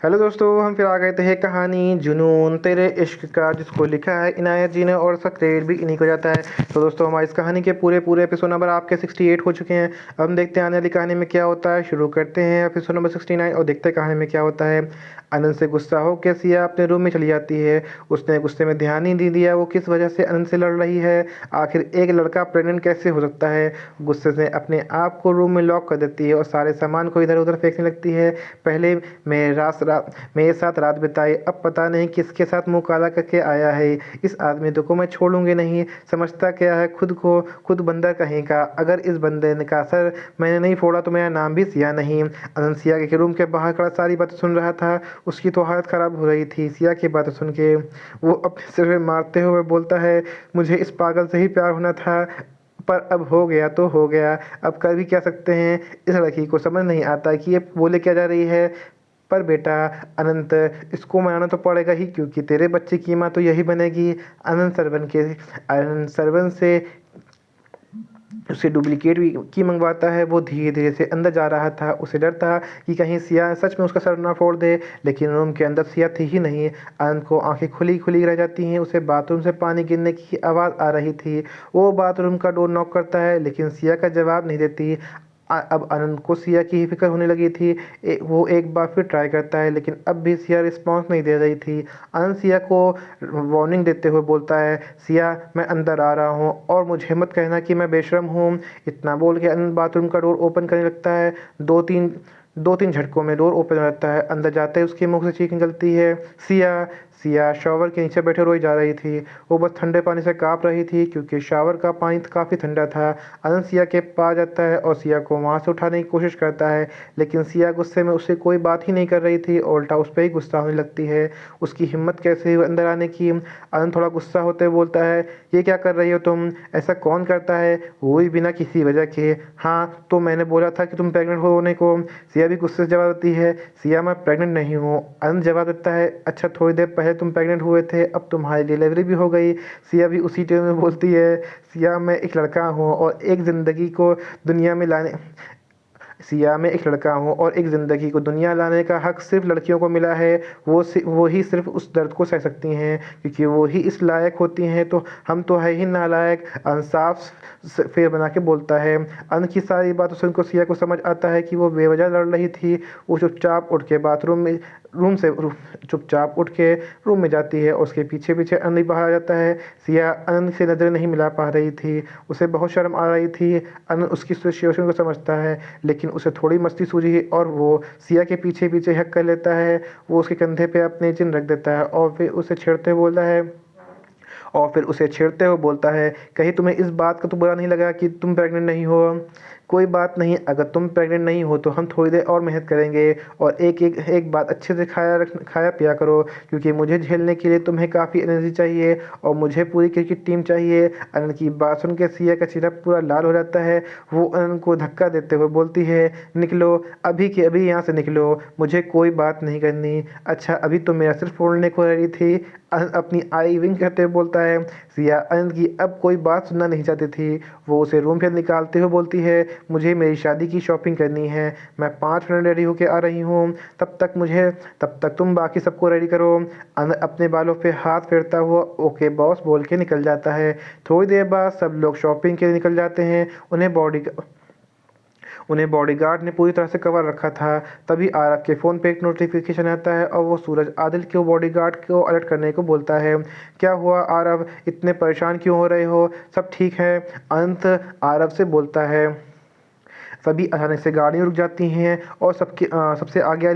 Hello दोस्तों, हम फिर आ गए थे कहानी जुनून तेरे इश्क का, जिसको लिखा है इनायत जी ने और उसका क्रेडिट भी इन्हीं को जाता है। तो दोस्तों, हमारी इस कहानी के पूरे पूरे एपिसोड नंबर आपके 68 हो चुके हैं। अब हम देखते हैं आने वाली कहानी में क्या होता है। शुरू करते हैं एपिसोड नंबर 69 और देखते हैं कहानी में क्या होता है। अनंत से गुस्सा हो के सिया अपने रूम में चली जाती है। उसने गुस्से में ध्यान ही नहीं दिया वो किस वजह से अनंत से लड़ रही है। आखिर एक लड़का प्रेग्नेंट कैसे हो सकता है। गुस्से से अपने आप को रूम में लॉक कर देती है और सारे सामान को इधर उधर फेंकने लगती है। पहले मेरे साथ रात बिताई, अब पता नहीं किसके साथ मुंह काला करके आया है। इस आदमी को मैं छोड़ूंगी नहीं। समझता क्या है खुद को, खुद बंदर कहीं का। अगर इस बंदे का सर मैंने नहीं फोड़ा तो मेरा नाम भी सिया नहीं। अनंत सिया के रूम के बाहर खड़ा सारी बातें सुन रहा था। उसकी तो हालत खराब हो रही थी सिया की बातें सुन के। वो अपने सिर में मारते हुए बोलता है, मुझे इस पागल से ही प्यार होना था, पर अब हो गया तो हो गया। अब कर भी क्या सकते हैं। इस लड़की को समझ नहीं आता कि ये बोले क्या जा रही है। पर बेटा अनंत, इसको मनाना तो पड़ेगा ही, क्योंकि तेरे बच्चे की माँ तो यही बनेगी। अनंत सरवन से उसे डुप्लीकेट भी की मंगवाता है। वो धीरे धीरे से अंदर जा रहा था। उसे डर था कि कहीं सिया सच में उसका सर ना फोड़ दे, लेकिन रूम के अंदर सिया थी ही नहीं। अनंत को आंखें खुली खुली रह जाती हैं। उसे बाथरूम से पानी गिरने की आवाज़ आ रही थी। वो बाथरूम का डोर नॉक करता है, लेकिन सिया का जवाब नहीं देती। अब अनंत को सिया की ही फिक्र होने लगी थी। वो एक बार फिर ट्राई करता है, लेकिन अब भी सिया रिस्पॉन्स नहीं दे रही थी। अनंत सिया को वार्निंग देते हुए बोलता है, सिया मैं अंदर आ रहा हूँ और मुझे मत कहना कि मैं बेशरम हूँ। इतना बोल के अनंत बाथरूम का डोर ओपन करने लगता है। दो तीन झटकों में डोर ओपन हो जाता है। अंदर जाते ही उसके मुंह से चीख निकलती है, सिया। सिया शॉवर के नीचे बैठे रोई जा रही थी। वो बस ठंडे पानी से काँप रही थी, क्योंकि शावर का पानी काफ़ी ठंडा था। अनंत सिया के पास जाता है और सिया को वहाँ से उठाने की कोशिश करता है, लेकिन सिया गुस्से में उससे कोई बात ही नहीं कर रही थी, उल्टा उस पर ही गुस्सा होने लगती है। उसकी हिम्मत कैसे हुई अंदर आने की। अनंत थोड़ा गुस्सा होते हुए बोलता है, ये क्या कर रही हो तुम, ऐसा कौन करता है, वो भी बिना किसी वजह के। हाँ तो मैंने बोला था कि तुम प्रेग्नेंट होने को। सिया भी गुस्से से जवाब देती है, सिया मैं प्रेग्नेंट नहीं हूँ। अनंत जवाब देता है, अच्छा थोड़ी देर पहले तुम प्रेग्नेंट हुए थे, अब तुम्हारी डिलीवरी भी हो गई। सिया भी उसी टोन में बोलती है, सिया मैं एक लड़का हूँ और एक ज़िंदगी को दुनिया में लाने सिया मैं एक लड़का हूँ और एक ज़िंदगी को दुनिया लाने का हक सिर्फ लड़कियों को मिला है। वो ही सिर्फ उस दर्द को सह सकती हैं, क्योंकि वो ही इस लायक होती हैं। तो हम तो है ही नालायक। इंसाफ फेर बना के बोलता है। अन की सारी बातों सुनकर सिया को समझ आता है कि वो बेवजह लड़ रही थी। वो चुपचाप उठ के बाथरूम में रूम से चुपचाप उठ के रूम में जाती है और उसके पीछे पीछे अनंत बाहर आ जाता है। सिया अनंत से नज़रें नहीं मिला पा रही थी। उसे बहुत शर्म आ रही थी। अनंत उसकी सिचुएशन को समझता है, लेकिन उसे थोड़ी मस्ती सूझी और वो सिया के पीछे पीछे हक कर लेता है। वो उसके कंधे पे अपने चिन रख देता है और फिर उसे छेड़ते हुए बोलता है, कहीं तुम्हें इस बात का तो बुरा नहीं लगा कि तुम प्रेग्नेंट नहीं हो। कोई बात नहीं, अगर तुम प्रेग्नेंट नहीं हो तो हम थोड़ी देर और मेहनत करेंगे और एक बात अच्छे से खाया पिया करो, क्योंकि मुझे झेलने के लिए तुम्हें काफ़ी एनर्जी चाहिए और मुझे पूरी क्रिकेट टीम चाहिए। अनंत की बात सुन के सिया का चेहरा पूरा लाल हो जाता है। वो अनंत को धक्का देते हुए बोलती है, निकलो, अभी के अभी यहाँ से निकलो, मुझे कोई बात नहीं करनी। अच्छा अभी तो मेरा सिर फोड़ने को रही थी। अनंत अपनी आई विंग करते हुए बोलता है। सिया अनंत की अब कोई बात सुनना नहीं चाहती थी। वो उसे रूम से निकालते हुए बोलती है, मुझे मेरी शादी की शॉपिंग करनी है, मैं 5 मिनट रेडी होके आ रही हूँ। तब तक तुम बाकी सबको रेडी करो। अनंत अपने बालों पे हाथ फेरता हुआ ओके बॉस बोल के निकल जाता है। थोड़ी देर बाद सब लोग शॉपिंग के लिए निकल जाते हैं। उन्हें बॉडीगार्ड ने पूरी तरह से कवर रखा था। तभी आरव के फ़ोन पे एक नोटिफिकेशन आता है और वो सूरज आदिल के बॉडीगार्ड को अलर्ट करने को बोलता है। क्या हुआ आरव, इतने परेशान क्यों हो रहे हो, सब ठीक है। अनंत आरव से बोलता है। सभी अचानक से गाड़ियाँ रुक जाती हैं और सबसे आगे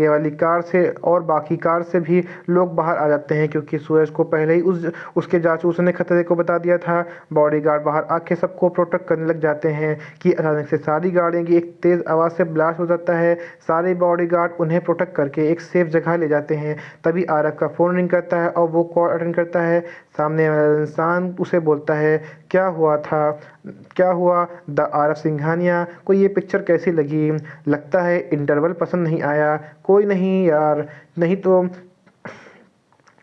वाली कार से और बाकी कार से भी लोग बाहर आ जाते हैं, क्योंकि सूरज को पहले ही उसके जासूस ने खतरे को बता दिया था। बॉडीगार्ड बाहर आके सबको प्रोटेक्ट करने लग जाते हैं कि अचानक से सारी गाड़ियों की एक तेज़ आवाज़ से ब्लास्ट हो जाता है। सारे बॉडीगार्ड उन्हें प्रोटेक्ट करके एक सेफ जगह ले जाते हैं। तभी आरव का फ़ोन रिंग करता है और वो कॉल अटेंड करता है। सामने वाला इंसान उसे बोलता है, क्या हुआ था, क्या हुआ द आरव सिंघानिया को ये पिक्चर कैसी लगी, लगता है इंटरवल पसंद नहीं आया। कोई नहीं यार, नहीं तो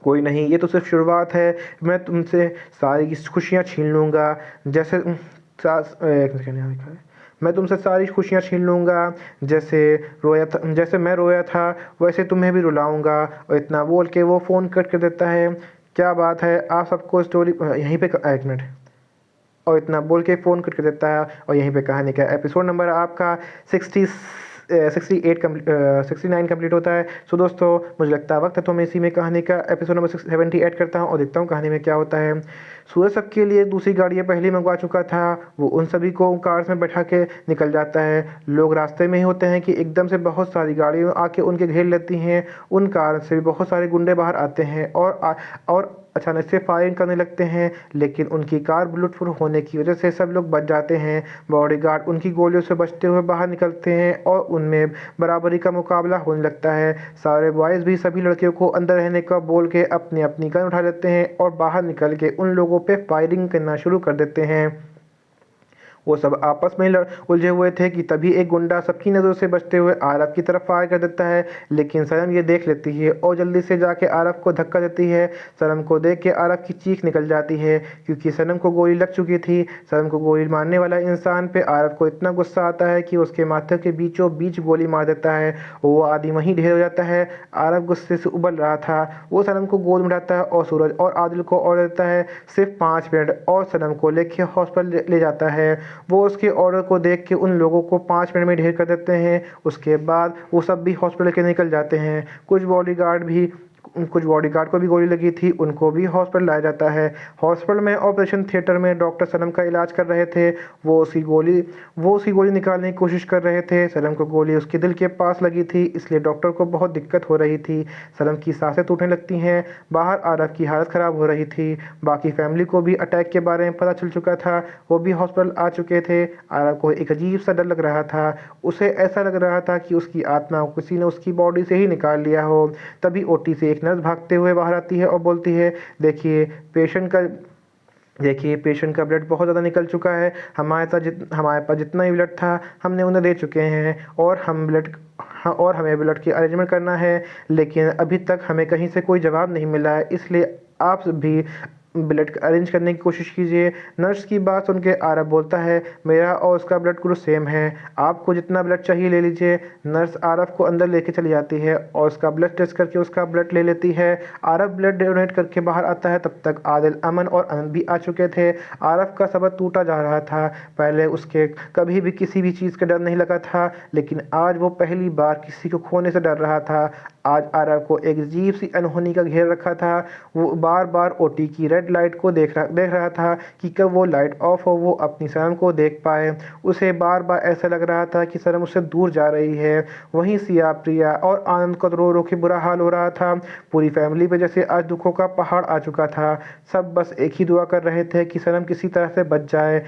कोई नहीं, ये तो सिर्फ शुरुआत है। मैं तुमसे सारी खुशियाँ छीन लूँगा। जैसे एक सेकंड यहाँ लिखा है, मैं तुमसे सारी खुशियाँ छीन लूँगा, जैसे मैं रोया था वैसे तुम्हें भी रुलाऊँगा। और इतना बोल के वो फ़ोन कट कर देता है। क्या बात है, आप सबको स्टोरी यहीं पे 1 मिनट। और इतना बोल के फ़ोन कट कर देता है और यहीं पे कहानी का एपिसोड नंबर आपका 69 कंप्लीट होता है। सो दोस्तों, मुझे लगता है वक्त है तो मैं इसी में कहानी का एपिसोड नंबर 70 ऐड करता हूँ और देखता हूँ कहानी में क्या होता है। सूरज सबके लिए दूसरी गाड़ियाँ पहले मंगवा चुका था। वो उन सभी को कार्स में बैठा के निकल जाता है। लोग रास्ते में ही होते हैं कि एकदम से बहुत सारी गाड़ियाँ आके उनके घेर लेती हैं। उन कार से भी बहुत सारे गुंडे बाहर आते हैं और अचानक से फायरिंग करने लगते हैं, लेकिन उनकी कार बुलेट प्रूफ होने की वजह से सब लोग बच जाते हैं। बॉडीगार्ड उनकी गोलियों से बचते हुए बाहर निकलते हैं और उनमें बराबरी का मुकाबला होने लगता है। सारे बॉयज़ भी सभी लड़कियों को अंदर रहने का बोल के अपनी अपनी गन उठा लेते हैं और बाहर निकल के उन लोगों पे फायरिंग करना शुरू कर देते हैं। वो सब आपस में उलझे हुए थे कि तभी एक गुंडा सबकी नज़रों से बचते हुए आरव की तरफ फायर कर देता है, लेकिन सनम ये देख लेती है और जल्दी से जाके आरव को धक्का देती है। सनम को देख के आरव की चीख निकल जाती है, क्योंकि सनम को गोली लग चुकी थी। सनम को गोली मारने वाला इंसान पे आरव को इतना गुस्सा आता है कि उसके माथे के बीचों बीच गोली मार देता है। वो आदमी वहीं ढेर हो जाता है। आरव गुस्से से उबल रहा था। वो सनम को गोद में उठाता है और सूरज और आदिल को ऑर्डर देता है सिर्फ 5 मिनट और सनम को लेके हॉस्पिटल ले जाता है। वो उसके ऑर्डर को देख के उन लोगों को 5 मिनट में ढेर कर देते हैं। उसके बाद वो सब भी हॉस्पिटल के निकल जाते हैं। कुछ बॉडीगार्ड को भी गोली लगी थी, उनको भी हॉस्पिटल लाया जाता है। हॉस्पिटल में ऑपरेशन थिएटर में डॉक्टर सनम का इलाज कर रहे थे। वो उसकी गोली निकालने की कोशिश कर रहे थे। सनम को गोली उसके दिल के पास लगी थी, इसलिए डॉक्टर को बहुत दिक्कत हो रही थी। सनम की सांसें टूटने लगती हैं। बाहर आरव की हालत ख़राब हो रही थी। बाकी फैमिली को भी अटैक के बारे में पता चल चुका था। वो भी हॉस्पिटल आ चुके थे। आरव को एक अजीब सा डर लग रहा था। उसे ऐसा लग रहा था कि उसकी आत्मा को किसी ने उसकी बॉडी से ही निकाल लिया हो। तभी ओटी से एक नर्स भागते हुए बाहर आती है और बोलती है, देखिए पेशेंट का ब्लड बहुत ज़्यादा निकल चुका है। हमारे पास जितना भी ब्लड था हमने उन्हें दे चुके हैं और हमें ब्लड की अरेंजमेंट करना है, लेकिन अभी तक हमें कहीं से कोई जवाब नहीं मिला है, इसलिए आप भी ब्लड अरेंज करने की कोशिश कीजिए। नर्स की बात सुन के आरव बोलता है, मेरा और उसका ब्लड ग्रुप सेम है, आपको जितना ब्लड चाहिए ले लीजिए। नर्स आरव को अंदर लेके चली जाती है और उसका ब्लड टेस्ट करके उसका ब्लड ले लेती है। आरव ब्लड डोनेट करके बाहर आता है, तब तक आदिल, अमन और अनंत भी आ चुके थे। आरव का सब्र टूटा जा रहा था। पहले उसके कभी भी किसी भी चीज़ का डर नहीं लगा था, लेकिन आज वो पहली बार किसी को खोने से डर रहा था। आज आरव को एक अजीब सी अनहोनी का घेर रखा था। वो बार बार ओटी की रेड लाइट को देख रहा था कि कब वो लाइट ऑफ हो, वो अपनी सनम को देख पाए। उसे बार बार ऐसा लग रहा था कि सनम उससे दूर जा रही है। वहीं सिया, प्रिया और आनंद को रो रो के बुरा हाल हो रहा था। पूरी फैमिली पे जैसे आज दुखों का पहाड़ आ चुका था। सब बस एक ही दुआ कर रहे थे कि सनम किसी तरह से बच जाए।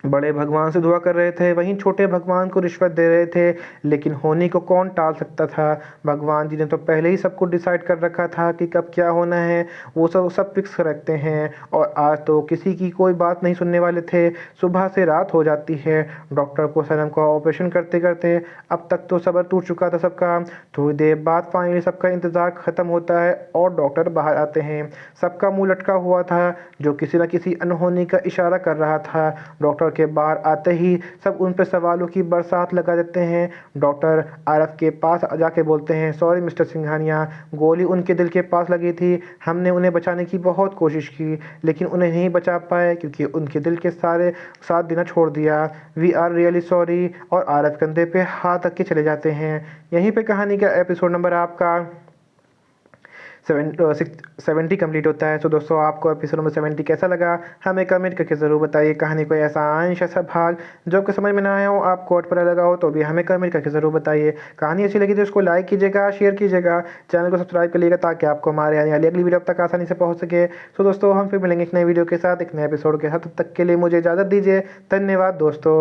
बड़े भगवान से दुआ कर रहे थे, वहीं छोटे भगवान को रिश्वत दे रहे थे, लेकिन होनी को कौन टाल सकता था। भगवान जी ने तो पहले ही सब कुछ डिसाइड कर रखा था कि कब क्या होना है। वो सब फिक्स रखते हैं और आज तो किसी की कोई बात नहीं सुनने वाले थे। सुबह से रात हो जाती है। डॉक्टर को सनम का ऑपरेशन करते करते अब तक तो सब्र टूट चुका था सबका। थोड़ी देर बाद फाइनली सबका इंतज़ार ख़त्म होता है और डॉक्टर बाहर आते हैं। सबका मुंह लटका हुआ था, जो किसी न किसी अनहोनी का इशारा कर रहा था। डॉक्टर के बाहर आते ही सब उन पर सवालों की बरसात लगा देते हैं। डॉक्टर आरव के पास जाके बोलते हैं, सॉरी मिस्टर सिंघानिया, गोली उनके दिल के पास लगी थी। हमने उन्हें बचाने की बहुत कोशिश की, लेकिन उन्हें नहीं बचा पाए क्योंकि उनके दिल के सारे साथ देना छोड़ दिया। We are really sorry. और आरव कंधे पे हाथ रख के चले जाते हैं। यहीं पे कहानी का एपिसोड नंबर आपका 70 कंप्लीट होता है। तो दोस्तों, आपको एपिसोड नंबर 70 कैसा लगा हमें कमेंट करके ज़रूर बताइए। कहानी कोई ऐसा अंश ऐसा भाग जो आपको समझ में ना आया हो, आपको अटपटा लगा हो, तो भी हमें कमेंट करके ज़रूर बताइए। कहानी अच्छी लगी तो उसको लाइक कीजिएगा, शेयर कीजिएगा, चैनल को सब्सक्राइब करिएगा ताकि आपको हमारे आने वाली अगली वीडियो अब तक आसानी से पहुँच सके। तो दोस्तों, हम फिर मिलेंगे एक नए वीडियो के साथ, एक नए एपिसोड के साथ। तब तक के लिए मुझे इजाज़त दीजिए। धन्यवाद दोस्तों।